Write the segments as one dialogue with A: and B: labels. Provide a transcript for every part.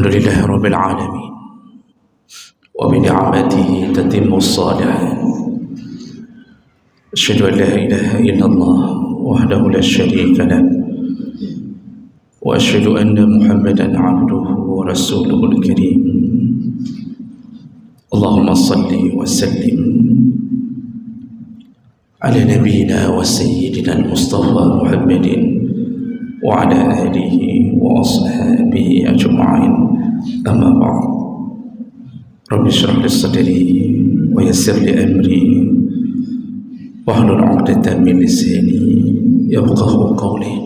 A: Alhamdulillah Rabbil Alamin, wa bi ni'matihi tatimmu as-salihat. Asyhadu an la ilaha illallah wahdahu la syarika lah, wa asyhadu anna Muhammadan abduhu wa rasuluhul karim. Allahumma salli wa sallim ala nabiyyina wa sayyidina al-Mustafa Muhammadin wa ala alihi wa ashabihi ajma'in. Amma ba'd. Rabbi shrah li sadri wa yassir li amri wahlul 'uqdatam min lisani yafqahu qawli.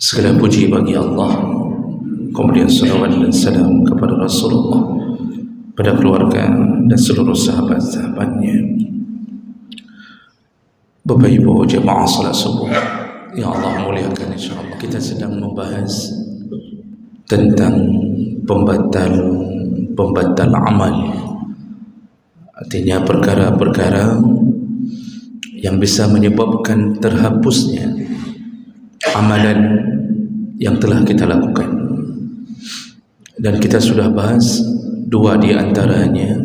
A: Segala puji bagi Allah, kemudian salawat dan salam kepada Rasulullah, pada keluarga dan seluruh sahabat-sahabatnya. Bapak Ibu jemaah salat subuh yang Allah muliakan, insyaallah kita sedang membahas tentang pembatal amal. Artinya perkara-perkara yang bisa menyebabkan terhapusnya amalan yang telah kita lakukan. Dan kita sudah bahas dua di antaranya,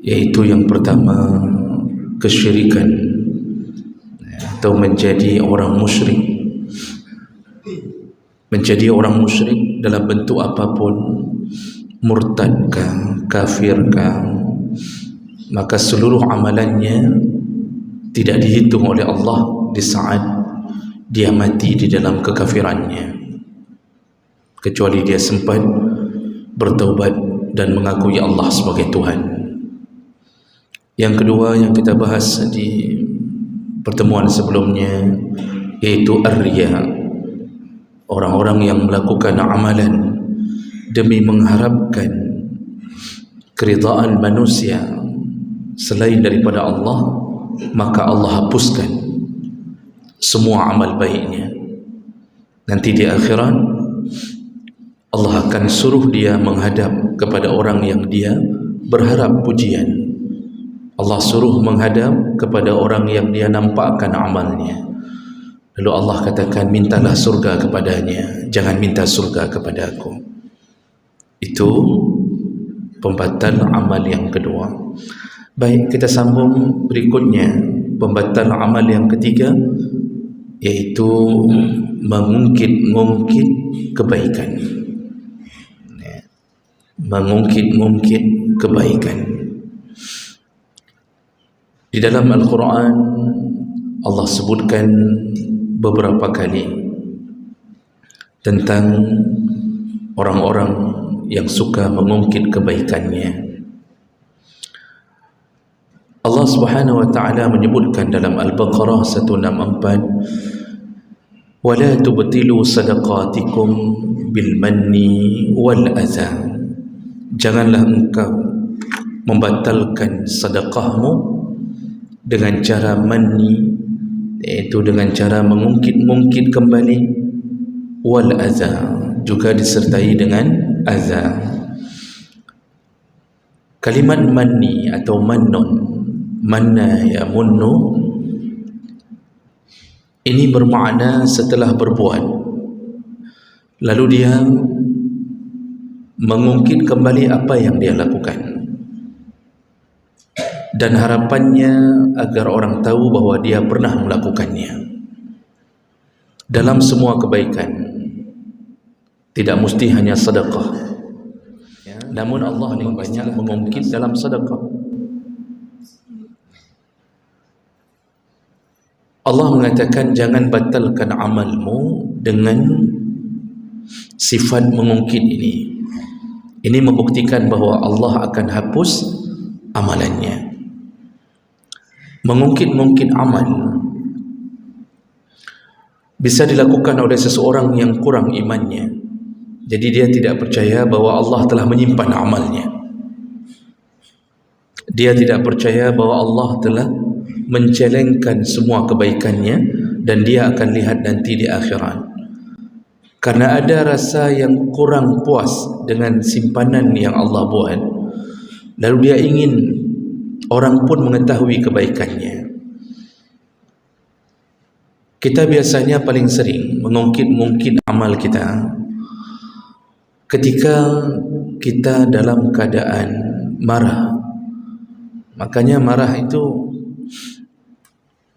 A: yaitu yang pertama kesyirikan atau menjadi orang musyrik. Menjadi orang musyrik dalam bentuk apapun, murtadkah, kafirkah, maka seluruh amalannya tidak dihitung oleh Allah di saat dia mati di dalam kekafirannya, kecuali dia sempat bertaubat dan mengakui Allah sebagai Tuhan. Yang kedua yang kita bahas di pertemuan sebelumnya, yaitu ar-riya, orang-orang yang melakukan amalan demi mengharapkan keridhaan manusia selain daripada Allah, maka Allah hapuskan semua amal baiknya. Nanti di akhirat Allah akan suruh dia menghadap kepada orang yang dia berharap pujian. Allah suruh menghadap kepada orang yang dia nampakkan amalnya. Lalu Allah katakan, mintalah surga kepadanya, jangan minta surga kepada aku. Itu pembatal amal yang kedua. Baik, kita sambung berikutnya. Pembatal amal yang ketiga, yaitu mengungkit-ungkit kebaikan. Mengungkit-ungkit kebaikan. Di dalam Al-Quran Allah sebutkan beberapa kali tentang orang-orang yang suka mengungkit kebaikannya. Allah Subhanahu wa taala menyebutkan dalam Al-Baqarah 164, "Wala tubtilu sadaqatikum bil manni wal adza." Janganlah engkau membatalkan sedekahmu dengan cara manni, yaitu dengan cara mengungkit-ungkit kembali, wal adza, juga disertai dengan adza. Kalimat manni atau mannun, manna yamunnu, ini bermakna setelah berbuat lalu dia mengungkit kembali apa yang dia lakukan, dan harapannya agar orang tahu bahwa dia pernah melakukannya. Dalam semua kebaikan, tidak mesti hanya sedekah, namun Allah lebih banyak mengungkit dalam sedekah. Allah mengatakan, jangan batalkan amalmu dengan sifat mengungkit ini. Ini membuktikan bahwa Allah akan hapus amalannya. Mengungkit-ungkit amal bisa dilakukan oleh seseorang yang kurang imannya. Jadi dia tidak percaya bahwa Allah telah menyimpan amalnya. Dia tidak percaya bahwa Allah telah mencelengkan semua kebaikannya dan dia akan lihat nanti di akhirat. Karena ada rasa yang kurang puas dengan simpanan yang Allah buat, lalu dia ingin orang pun mengetahui kebaikannya. Kita biasanya paling sering mengungkit-ungkit amal kita ketika kita dalam keadaan marah. Makanya marah itu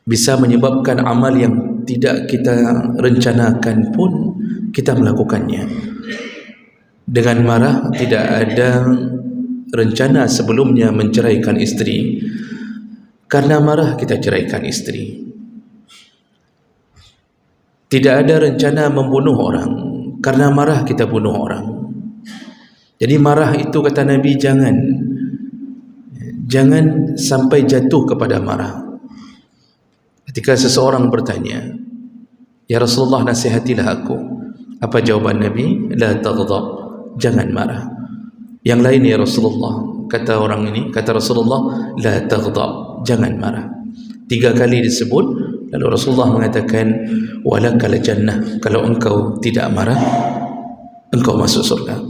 A: bisa menyebabkan amal yang tidak kita rencanakan pun kita melakukannya. Dengan marah tidak ada rencana sebelumnya menceraikan isteri, karena marah kita ceraikan isteri. Tidak ada rencana membunuh orang, karena marah kita bunuh orang. Jadi marah itu kata Nabi jangan sampai jatuh kepada marah. Ketika seseorang bertanya, "Ya Rasulullah, nasihatilah aku." Apa jawaban Nabi? La taghdab, jangan marah. Yang lain, "Ya Rasulullah," kata orang ini, kata Rasulullah, "La taghdab, jangan marah." 3 kali disebut, lalu Rasulullah mengatakan, "Walakal jannah," kalau engkau tidak marah, engkau masuk surga.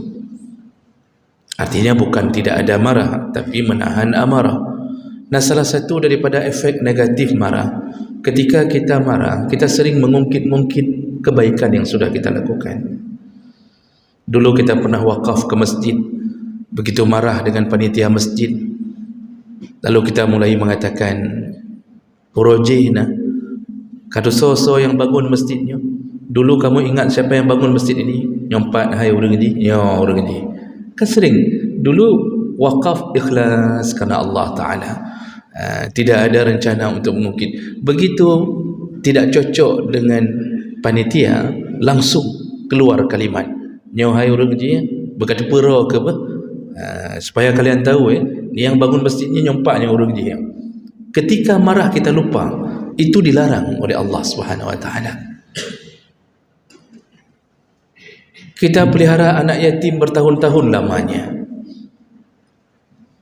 A: Artinya bukan tidak ada marah, tapi menahan amarah. Nah, salah satu daripada efek negatif marah, ketika kita marah, kita sering mengungkit-ungkit kebaikan yang sudah kita lakukan. Dulu kita pernah wakaf ke masjid, begitu marah dengan panitia masjid, lalu kita mulai mengatakan, "Urojihna, kadu so yang bangun masjidnya. Dulu kamu ingat siapa yang bangun masjid ini? Nyompat, hai orang ini, ya orang ini." Kan sering. Dulu wakaf ikhlas karena Allah Ta'ala. Tidak ada rencana untuk mengungkit. Begitu tidak cocok dengan panitia, langsung keluar kalimat, "Nyohai orang je, berkata pera ke apa?" Supaya kalian tahu ni yang bangun masjidnya nyompaknya orang je. Ketika marah kita lupa, itu dilarang oleh Allah Subhanahu Wa Taala. Kita pelihara anak yatim bertahun-tahun lamanya,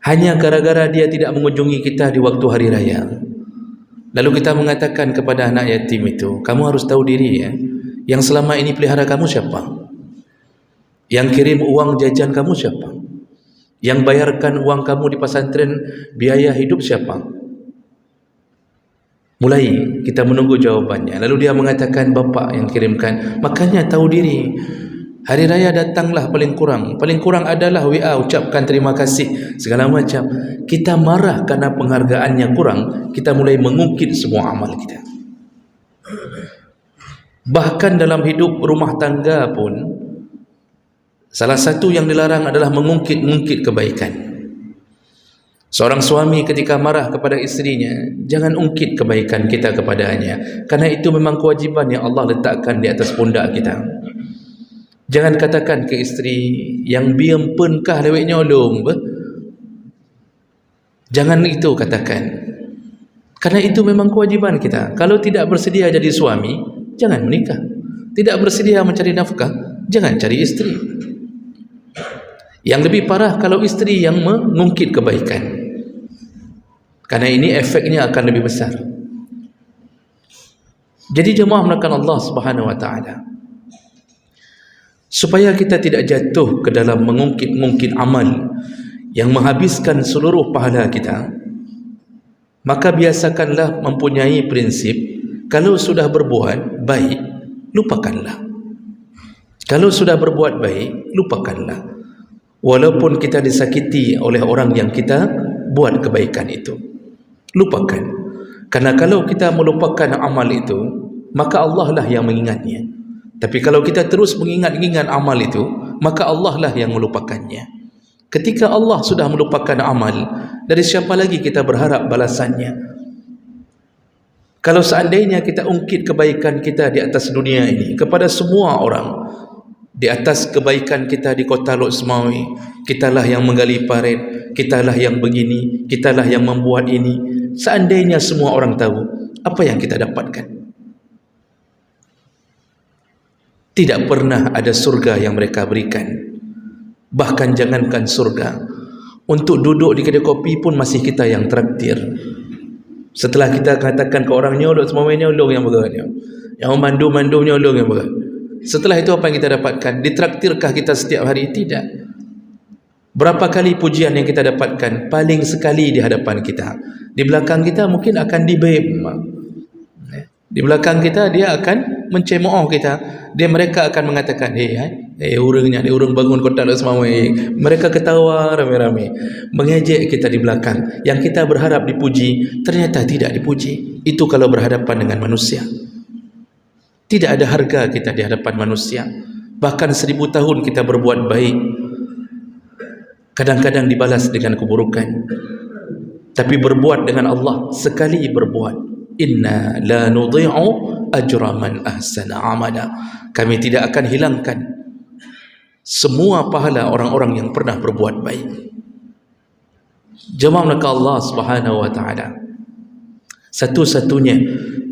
A: hanya gara-gara dia tidak mengunjungi kita di waktu hari raya. Lalu kita mengatakan kepada anak yatim itu, "Kamu harus tahu diri ya, yang selama ini pelihara kamu siapa? Yang kirim uang jajan kamu siapa? Yang bayarkan uang kamu di pesantren biaya hidup siapa?" Mulai kita menunggu jawabannya. Lalu dia mengatakan, "Bapak yang kirimkan." Makanya tahu diri. Hari raya datanglah paling kurang adalah WA, ucapkan terima kasih, segala macam. Kita marah karena penghargaannya kurang, kita mulai mengungkit semua amal kita. Bahkan dalam hidup rumah tangga pun, salah satu yang dilarang adalah mengungkit-ungkit kebaikan. Seorang suami ketika marah kepada istrinya, jangan ungkit kebaikan kita kepadanya, karena itu memang kewajiban yang Allah letakkan di atas pundak kita. Jangan katakan ke isteri, "Yang biam penkah leweknya olong." Jangan itu katakan, karena itu memang kewajiban kita. Kalau tidak bersedia jadi suami, jangan menikah. Tidak bersedia mencari nafkah, jangan cari isteri. Yang lebih parah kalau isteri yang mengungkit kebaikan, karena ini efeknya akan lebih besar. Jadi jemaah melakukan Allah Subhanahu Wa Taala, supaya kita tidak jatuh ke dalam mengungkit-ungkit amal yang menghabiskan seluruh pahala kita, maka biasakanlah mempunyai prinsip, kalau sudah berbuat baik, lupakanlah. Kalau sudah berbuat baik, lupakanlah. Walaupun kita disakiti oleh orang yang kita buat kebaikan itu, lupakan. Karena kalau kita melupakan amal itu, maka Allah lah yang mengingatnya. Tapi kalau kita terus mengingat-ingat amal itu, maka Allah lah yang melupakannya. Ketika Allah sudah melupakan amal, dari siapa lagi kita berharap balasannya? Kalau seandainya kita ungkit kebaikan kita di atas dunia ini kepada semua orang, di atas kebaikan kita di kota Lok Semawi, kitalah yang menggali parit, kitalah yang begini, kitalah yang membuat ini. Seandainya semua orang tahu, apa yang kita dapatkan? Tidak pernah ada surga yang mereka berikan. Bahkan jangankan surga, untuk duduk di kedai kopi pun masih kita yang traktir. Setelah kita katakan ke orang, "Nyolok semuanya nyolong yang berat, yang mandu-mandu nyolong yang berat." Setelah itu apa yang kita dapatkan? Ditraktirkah kita setiap hari? Tidak. Berapa kali pujian yang kita dapatkan? Paling sekali di hadapan kita. Di belakang kita mungkin akan dibeb. Di belakang kita dia akan mencemooh kita. Mereka akan mengatakan, "Hei, Urangnya ni urang bangun kotak dah semua. Mereka ketawa ramai-ramai, mengejek kita di belakang. Yang kita berharap dipuji ternyata tidak dipuji. Itu kalau berhadapan dengan manusia. Tidak ada harga kita di hadapan manusia. Bahkan 1000 tahun kita berbuat baik, kadang-kadang dibalas dengan keburukan. Tapi berbuat dengan Allah, sekali berbuat, inna la nudhi'u ajra man ahsana amala. Kami tidak akan hilangkan semua pahala orang-orang yang pernah berbuat baik. Jemaah Allah Subhanahu wa taala, satu-satunya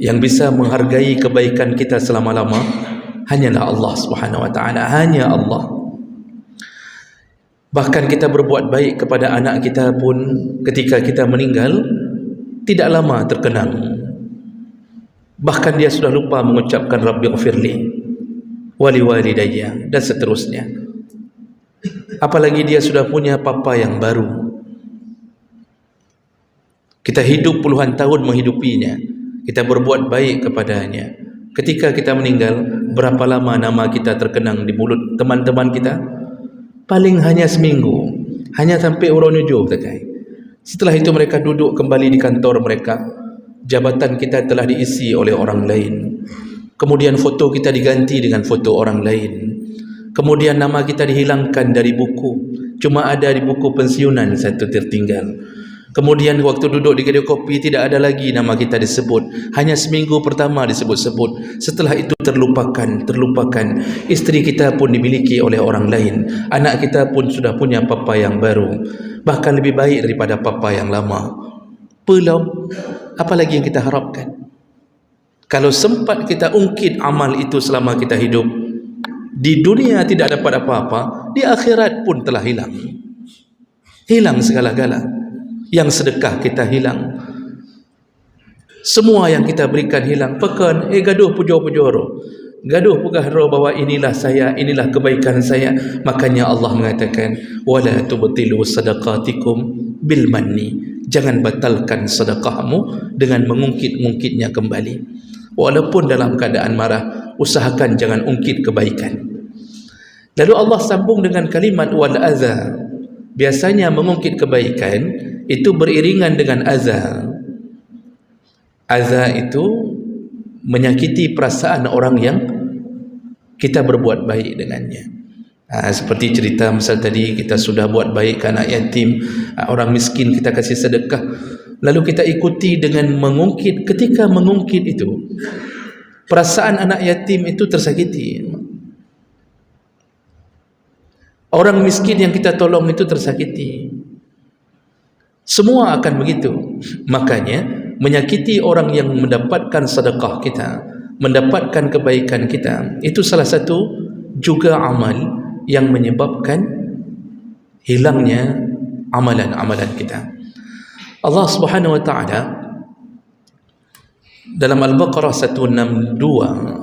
A: yang bisa menghargai kebaikan kita selama-lama hanyalah Allah Subhanahu wa taala, hanya Allah. Bahkan kita berbuat baik kepada anak kita pun ketika kita meninggal tidak lama terkenang. Bahkan dia sudah lupa mengucapkan Rabbighfirli wali walidayya dan seterusnya. Apalagi dia sudah punya papa yang baru. Kita hidup puluhan tahun menghidupinya, kita berbuat baik kepadanya. Ketika kita meninggal, berapa lama nama kita terkenang di mulut teman-teman kita? Paling hanya seminggu, hanya sampai orang nyujuh saja. Setelah itu mereka duduk kembali di kantor mereka, jabatan kita telah diisi oleh orang lain. Kemudian foto kita diganti dengan foto orang lain. Kemudian nama kita dihilangkan dari buku, cuma ada di buku pensiunan satu tertinggal. Kemudian waktu duduk di kedai kopi tidak ada lagi nama kita disebut. Hanya seminggu pertama disebut-sebut. Setelah itu terlupakan. Isteri kita pun dimiliki oleh orang lain. Anak kita pun sudah punya papa yang baru, bahkan lebih baik daripada papa yang lama. Belum, apalagi yang kita harapkan? Kalau sempat kita ungkit amal itu selama kita hidup, di dunia tidak dapat apa-apa, di akhirat pun telah hilang. Hilang segala-gala. Yang sedekah kita hilang, semua yang kita berikan hilang. Pekan gaduh pujoro, gaduh pugahro bahwa inilah saya, inilah kebaikan saya. Makanya Allah mengatakan wala tubtilu sadaqatikum bil manni, jangan batalkan sedekahmu dengan mengungkit-ungkitnya kembali. Walaupun dalam keadaan marah, usahakan jangan ungkit kebaikan. Lalu Allah sambung dengan kalimat wal adza. Biasanya mengungkit kebaikan itu beriringan dengan azza. Azza itu menyakiti perasaan orang yang kita berbuat baik dengannya. Seperti cerita misal tadi, kita sudah buat baik ke anak yatim, orang miskin kita kasih sedekah, lalu kita ikuti dengan mengungkit. Ketika mengungkit itu, perasaan anak yatim itu tersakiti. Orang miskin yang kita tolong itu tersakiti. Semua akan begitu. Makanya menyakiti orang yang mendapatkan sedekah kita, mendapatkan kebaikan kita, itu salah satu juga amal yang menyebabkan hilangnya amalan-amalan kita. Allah Subhanahu wa taala dalam Al-Baqarah 162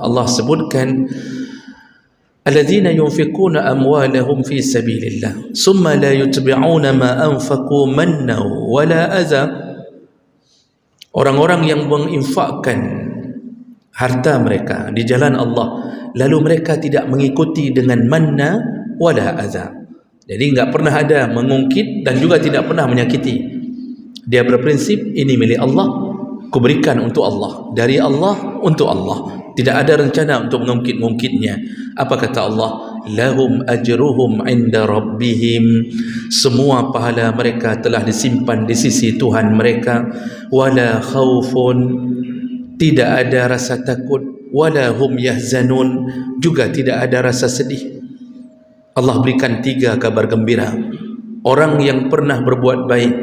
A: Allah sebutkan alladzina yunfiquna amwalahum fi sabilillah summa la yutbi'una ma anfaqu manna wala adza. Orang-orang yang menginfakkan harta mereka di jalan Allah, lalu mereka tidak mengikuti dengan manna wala adza. Jadi enggak pernah ada mengungkit dan juga tidak pernah menyakiti. Dia berprinsip ini milik Allah, kuberikan untuk Allah, dari Allah untuk Allah. Tidak ada rencana untuk mengungkit-ungkitnya. Apa kata Allah? Lahum ajruhum inda rabbihim. Semua pahala mereka telah disimpan di sisi Tuhan mereka. Wala khaufun, tidak ada rasa takut. Wala hum yahzanun, juga tidak ada rasa sedih. Allah berikan 3 kabar gembira. Orang yang pernah berbuat baik,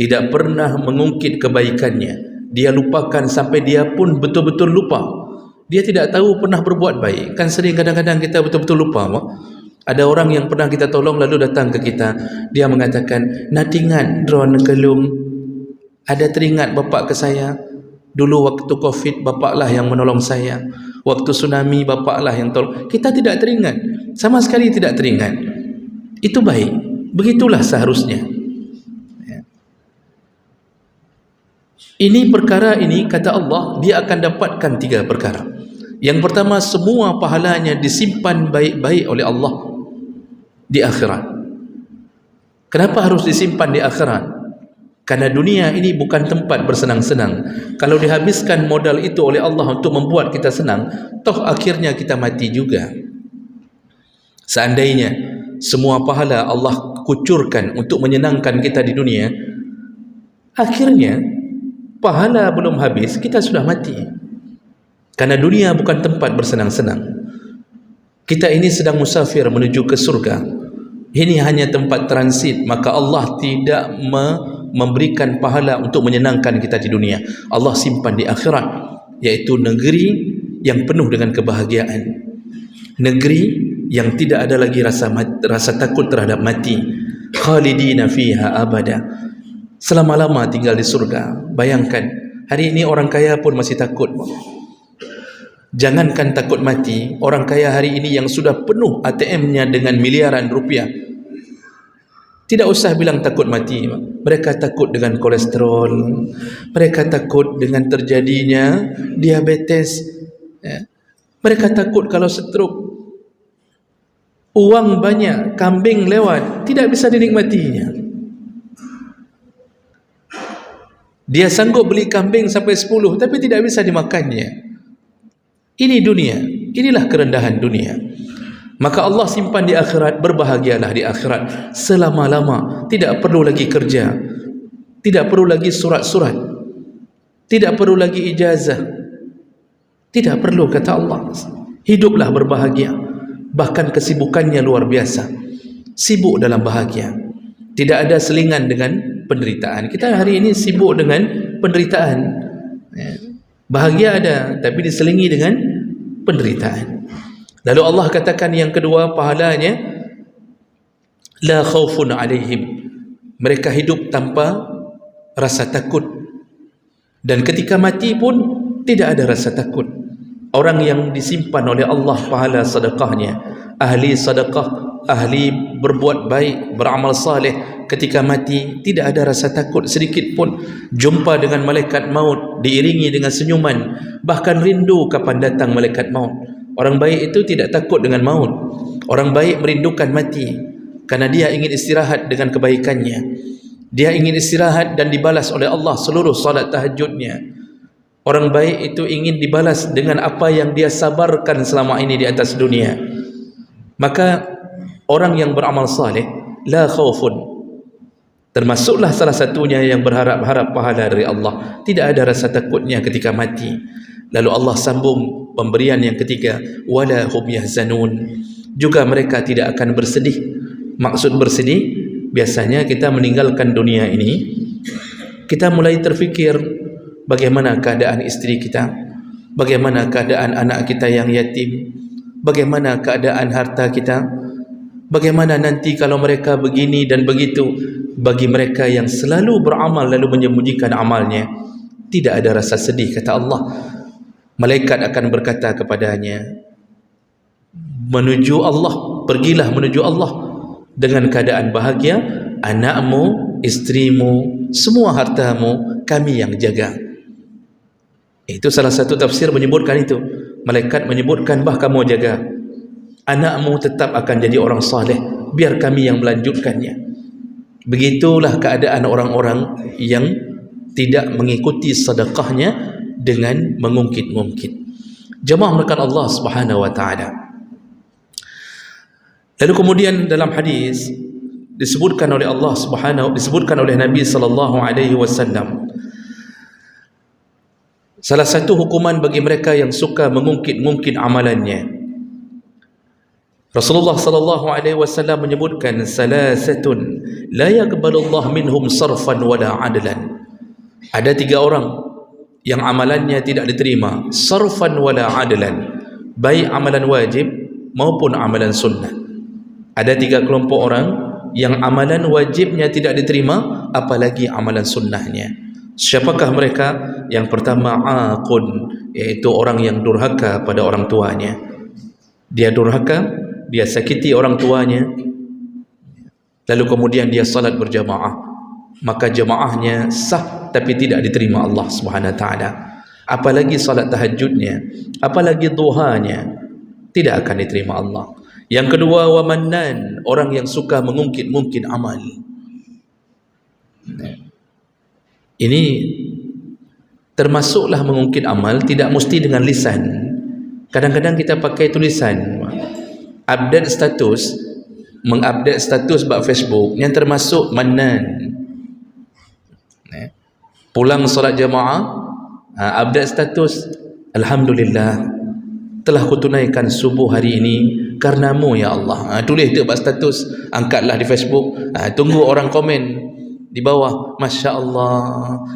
A: tidak pernah mengungkit kebaikannya, dia lupakan sampai dia pun betul-betul lupa. Dia tidak tahu pernah berbuat baik. Kan sering kadang-kadang kita betul-betul lupa. Ada orang yang pernah kita tolong lalu datang ke kita, dia mengatakan, natingat drone kelung, ada teringat bapak ke saya dulu waktu Covid, bapaklah yang menolong saya. Waktu tsunami, bapaklah yang tolong. Kita tidak teringat, sama sekali tidak teringat. Itu baik, begitulah seharusnya. Ini perkara ini kata Allah, dia akan dapatkan 3 perkara. Yang pertama, semua pahalanya disimpan baik-baik oleh Allah di akhirat. Kenapa harus disimpan di akhirat? Karena dunia ini bukan tempat bersenang-senang. Kalau dihabiskan modal itu oleh Allah untuk membuat kita senang, toh akhirnya kita mati juga. Seandainya semua pahala Allah kucurkan untuk menyenangkan kita di dunia, akhirnya pahala belum habis, kita sudah mati. Karena dunia bukan tempat bersenang-senang. Kita ini sedang musafir menuju ke surga. Ini hanya tempat transit, maka Allah tidak memberikan pahala untuk menyenangkan kita di dunia. Allah simpan di akhirat, yaitu negeri yang penuh dengan kebahagiaan, negeri yang tidak ada lagi rasa takut terhadap mati. Khalidina fiha abada, selama-lama tinggal di surga. Bayangkan, hari ini orang kaya pun masih takut. Jangankan takut mati, orang kaya hari ini yang sudah penuh ATM-nya dengan miliaran rupiah, tidak usah bilang takut mati. Mereka takut dengan kolesterol, mereka takut dengan terjadinya diabetes, ya. Mereka takut kalau stroke. Uang banyak, kambing lewat, tidak bisa dinikmatinya. Dia sanggup beli kambing sampai 10, tapi tidak bisa dimakannya. Ini dunia, inilah kerendahan dunia. Maka Allah simpan di akhirat. Berbahagialah di akhirat selama-lama. Tidak perlu lagi kerja, tidak perlu lagi surat-surat, tidak perlu lagi ijazah, tidak perlu, kata Allah. Hiduplah berbahagia. Bahkan kesibukannya luar biasa, sibuk dalam bahagia. Tidak ada selingan dengan penderitaan. Kita hari ini sibuk dengan penderitaan. Bahagia ada, tapi diselingi dengan penderitaan. Lalu Allah katakan yang kedua pahalanya, la khaufun alaihim, mereka hidup tanpa rasa takut, dan ketika mati pun tidak ada rasa takut. Orang yang disimpan oleh Allah pahala sedekahnya, ahli sedekah, ahli berbuat baik, beramal saleh, ketika mati tidak ada rasa takut sedikit pun. Jumpa dengan malaikat maut diiringi dengan senyuman, bahkan rindu kapan datang malaikat maut. Orang baik itu tidak takut dengan maut. Orang baik merindukan mati karena dia ingin istirahat dengan kebaikannya. Dia ingin istirahat dan dibalas oleh Allah seluruh salat tahajudnya. Orang baik itu ingin dibalas dengan apa yang dia sabarkan selama ini di atas dunia. Maka orang yang beramal saleh, la khaufun, termasuklah salah satunya yang berharap-harap pahala dari Allah. Tidak ada rasa takutnya ketika mati. Lalu Allah sambung pemberian yang ketiga, wala hum yahzanun, juga mereka tidak akan bersedih. Maksud bersedih, biasanya kita meninggalkan dunia ini, kita mulai terfikir bagaimana keadaan istri kita, bagaimana keadaan anak kita yang yatim, bagaimana keadaan harta kita, bagaimana nanti kalau mereka begini dan begitu. Bagi mereka yang selalu beramal lalu menyembunyikan amalnya, tidak ada rasa sedih, kata Allah. Malaikat akan berkata kepadanya, menuju Allah, pergilah menuju Allah dengan keadaan bahagia. Anakmu, istrimu, semua hartamu kami yang jaga. Itu salah satu tafsir menyebutkan itu. Malaikat menyebutkan, bah kamu jaga, anakmu tetap akan jadi orang saleh, biar kami yang melanjutkannya. Begitulah keadaan orang-orang yang tidak mengikuti sedekahnya dengan mengungkit-ungkit. Jemaah melakukan Allah Subhanahu wa taala. Lalu kemudian dalam hadis disebutkan oleh Allah disebutkan oleh Nabi sallallahu alaihi wasallam, salah satu hukuman bagi mereka yang suka mengungkit-ungkit amalannya. Rasulullah sallallahu alaihi wasallam menyebutkan, salasatun la yaqbalu Allah minhum sarfan wala adlan. Ada 3 orang yang amalannya tidak diterima, sarfan wala adlan, baik amalan wajib maupun amalan sunnah. Ada 3 kelompok orang yang amalan wajibnya tidak diterima, apalagi amalan sunnahnya. Siapakah mereka? Yang pertama, aqun, yaitu orang yang durhaka pada orang tuanya. Dia durhaka, dia sakiti orang tuanya, lalu kemudian dia salat berjamaah, maka jamaahnya sah tapi tidak diterima Allah Subhanahu wa taala. apalagi salat tahajudnya, apalagi duhanya, tidak akan diterima Allah. Yang kedua, wa mannan, orang yang suka mengungkit-ungkit amal. Ini termasuklah mengungkit amal, tidak mesti dengan lisan. Kadang-kadang kita pakai tulisan, update status, mengupdate status bab Facebook, yang termasuk mannan. Pulang solat jamaah, update status, alhamdulillah telah kutunaikan subuh hari ini karenamu ya Allah. Tulis tu bab status, angkatlah di Facebook, tunggu orang komen di bawah, Masya Allah,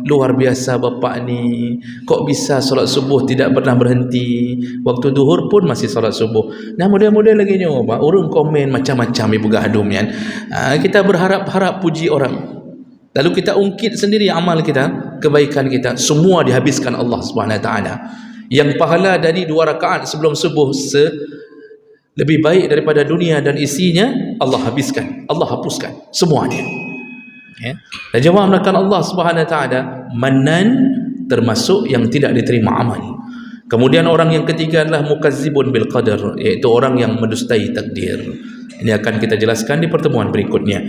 A: luar biasa bapak ni, kok bisa solat subuh tidak pernah berhenti, waktu duhur pun masih solat subuh. Nah, model-model lagi nyoba, urung komen macam-macam ibu gahadum kan. Kita berharap-harap puji orang, lalu kita ungkit sendiri amal kita, kebaikan kita, semua dihabiskan Allah Subhanahu Wa Taala. Yang pahala dari 2 rakaat sebelum subuh lebih baik daripada dunia dan isinya, Allah habiskan, Allah hapuskan semuanya. Dan jemaah melakukan Allah Subhanahu Wa Taala, mannan termasuk yang tidak diterima amal. Kemudian orang yang ketiga adalah mukazzibun bil qadar, iaitu orang yang mendustai takdir. Ini akan kita jelaskan di pertemuan berikutnya.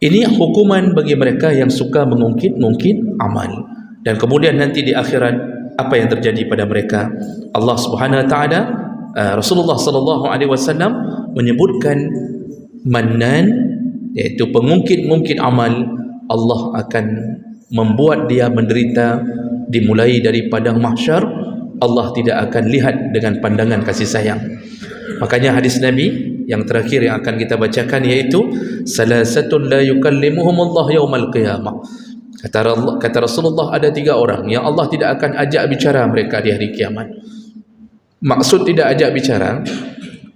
A: Ini hukuman bagi mereka yang suka mengungkit-ungkit amal. Dan kemudian nanti di akhirat apa yang terjadi pada mereka? Allah Subhanahu Wa Taala, Rasulullah sallallahu alaihi wasallam menyebutkan mannan, iaitu pengungkit-ungkit amal, Allah akan membuat dia menderita dimulai dari padang mahsyar. Allah tidak akan lihat dengan pandangan kasih sayang. Makanya hadis Nabi yang terakhir yang akan kita bacakan, iaitu salasatun la yukallimuhumullah yaumal qiyamah. Kata Rasulullah, ada 3 orang yang Allah tidak akan ajak bicara mereka di hari kiamat. Maksud tidak ajak bicara,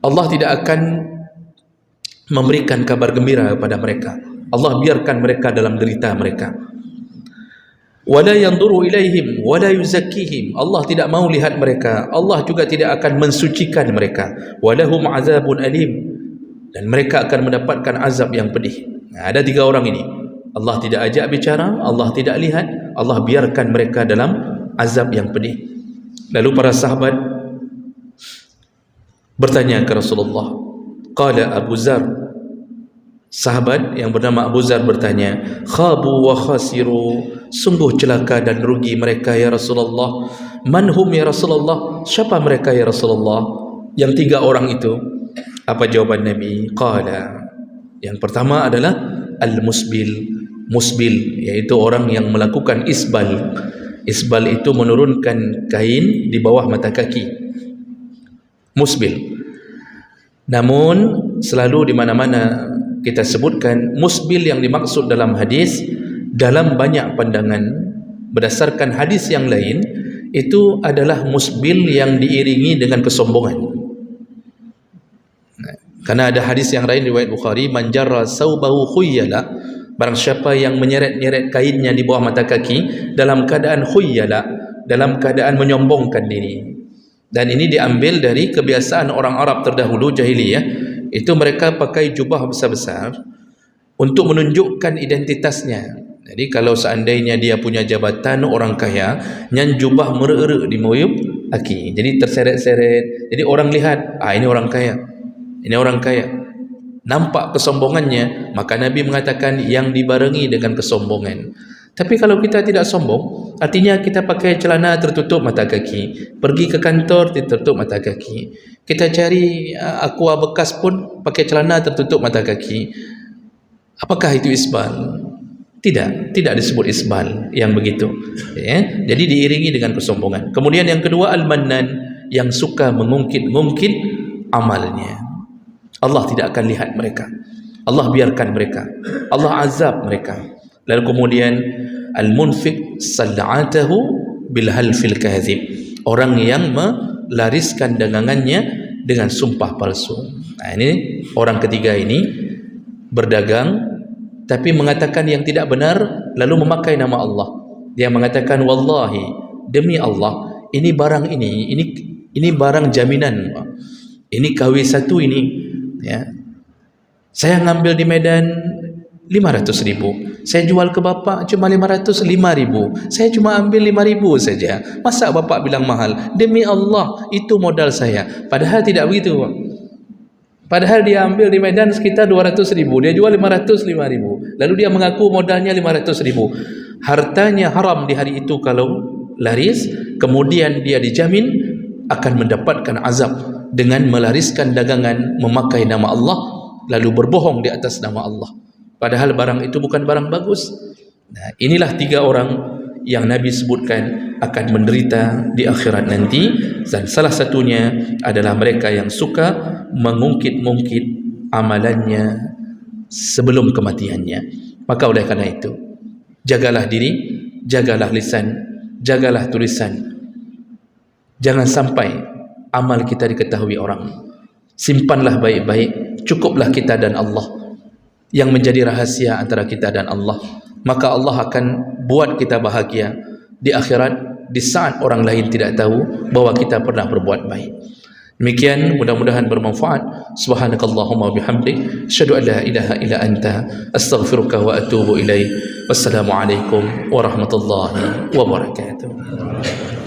A: Allah tidak akan memberikan kabar gembira kepada mereka. Allah biarkan mereka dalam derita mereka. Wala yanzuru ilaihim wala yuzakkihim, Allah tidak mau lihat mereka, Allah juga tidak akan mensucikan mereka. Walahum azabun alim, dan mereka akan mendapatkan azab yang pedih. Ada 3 orang ini, Allah tidak ajak bicara, Allah tidak lihat, Allah biarkan mereka dalam azab yang pedih. Lalu para sahabat bertanya ke Rasulullah. Qala Abu Zar, sahabat yang bernama Abu Zar bertanya, khabu wa khasiru, sungguh celaka dan rugi mereka ya Rasulullah. Man hum ya Rasulullah, siapa mereka ya Rasulullah? Yang 3 orang itu, apa jawaban Nabi? Qala, yang pertama adalah al-musbil. Musbil, yaitu orang yang melakukan isbal. Isbal itu menurunkan kain di bawah mata kaki. Musbil. Namun selalu di mana-mana kita sebutkan musbil yang dimaksud dalam hadis, dalam banyak pandangan berdasarkan hadis yang lain, itu adalah musbil yang diiringi dengan kesombongan. Karena ada hadis yang lain riwayat Bukhari, man jarra saubahu khuyyala, barang siapa yang menyeret-nyeret kainnya di bawah mata kaki dalam keadaan khuyyala, dalam keadaan menyombongkan diri. Dan ini diambil dari kebiasaan orang Arab terdahulu jahiliyah, itu mereka pakai jubah besar-besar untuk menunjukkan identitasnya. Jadi kalau seandainya dia punya jabatan orang kaya, nyan jubah merek-rek di moyub kaki, jadi terseret-seret, jadi orang lihat, ini orang kaya, ini orang kaya, nampak kesombongannya. Maka Nabi mengatakan yang dibarengi dengan kesombongan. Tapi kalau kita tidak sombong, artinya kita pakai celana tertutup mata kaki, pergi ke kantor tertutup mata kaki, kita cari aqua bekas pun pakai celana tertutup mata kaki. Apakah itu isbal? Tidak disebut isbal yang begitu. Jadi diiringi dengan kesombongan. Kemudian yang kedua, al-mannan, yang suka mengungkit-ungkit amalnya. Allah tidak akan lihat mereka, Allah biarkan mereka, Allah azab mereka. Lalu kemudian al-munfiq sal'atahu bil halfil kadhib, orang yang melariskan dagangannya dengan sumpah palsu. Ini orang ketiga ini berdagang tapi mengatakan yang tidak benar, lalu memakai nama Allah. Dia mengatakan wallahi, demi Allah, ini barang ini barang jaminan, ini KW1 ini, ya. Saya ngambil di Medan 500,000. Saya jual ke bapak cuma 505,000. Saya cuma ambil 5,000 saja. Masa bapak bilang mahal? Demi Allah, itu modal saya. Padahal tidak begitu. Padahal dia ambil di Medan sekitar 200,000. Dia jual 505,000. Lalu dia mengaku modalnya 500,000. Hartanya haram di hari itu kalau laris. Kemudian dia dijamin akan mendapatkan azab dengan melariskan dagangan memakai nama Allah lalu berbohong di atas nama Allah. Padahal barang itu bukan barang bagus. Nah, inilah 3 orang yang Nabi sebutkan akan menderita di akhirat nanti, dan salah satunya adalah mereka yang suka mengungkit-ungkit amalannya sebelum kematiannya. Maka oleh karena itu, jagalah diri, jagalah lisan, jagalah tulisan. Jangan sampai amal kita diketahui orang. Simpanlah baik-baik, cukuplah kita dan Allah yang menjadi rahasia antara kita dan Allah. Maka Allah akan buat kita bahagia di akhirat di saat orang lain tidak tahu bahwa kita pernah berbuat baik. Demikian, mudah-mudahan bermanfaat. Subhanakallahumma bihamdik, asyhadu an la ilaha illa anta, astaghfiruka wa atubu ilaik. Wassalamualaikum warahmatullahi wabarakatuh.